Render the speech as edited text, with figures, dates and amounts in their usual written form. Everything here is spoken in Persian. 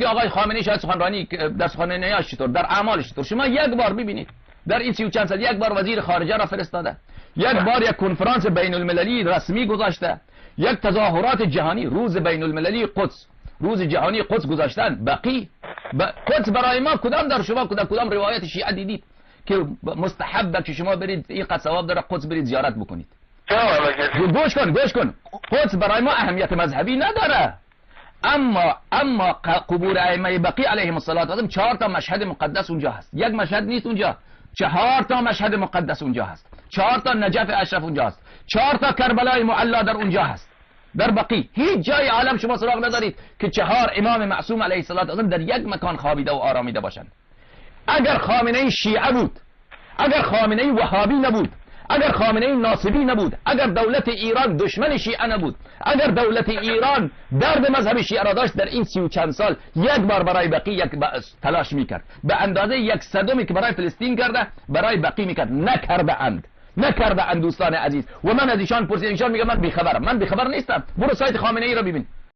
آقای خامنه‌ای شاید سخنرانی در سخنرانی‌هاش چطور، در اعمالش چطور. شما یک بار ببینید در این 30 و چند سال یک بار وزیر خارجه را فرستاده، یک بار یک کنفرانس بین المللی رسمی گذاشته، یک تظاهرات جهانی، روز بین المللی قدس، روز جهانی قدس گذاشتن. بقی قدس برای ما کدام در شما کدام روایت شیعه دیدید که مستحبه که شما برید این قد ثواب داره قدس برید زیارت بکنید؟ گوش کن قدس برای ما اهمیت مذهبی نداره، اما قبور ائمه بقی علیهم السلام 4 تا مشهد مقدس اونجا هست. یک مشهد نیست اونجا، 4 تا مشهد مقدس اونجا هست، 4 تا نجف اشرف اونجا هست، 4 تا کربلای معلا در اونجا هست. در بقی هیچ جای عالم شما سراغ ندارید که 4 امام معصوم علیه السلام در یک مکان خوابیده و آرامیده باشند. اگر خامنه‌ای شیعه بود، اگر خامنه‌ای وهابی نبود، اگر خامنه‌ای ناصبی نبود، اگر دولت ایران دشمن شیعه نبود، اگر دولت ایران درد مذهب شیعه را داشت، در این 30 و چند سال یک بار برای بقی یک تلاش میکرد. به اندازه 1/100 که برای فلسطین کرده برای بقی میکرد. نکرده اند دوستان عزیز. و من از ایشان پرسیدم، ایشان میگه من بیخبرم. من بیخبر نیستم. برو سایت خامنه‌ای را ببین.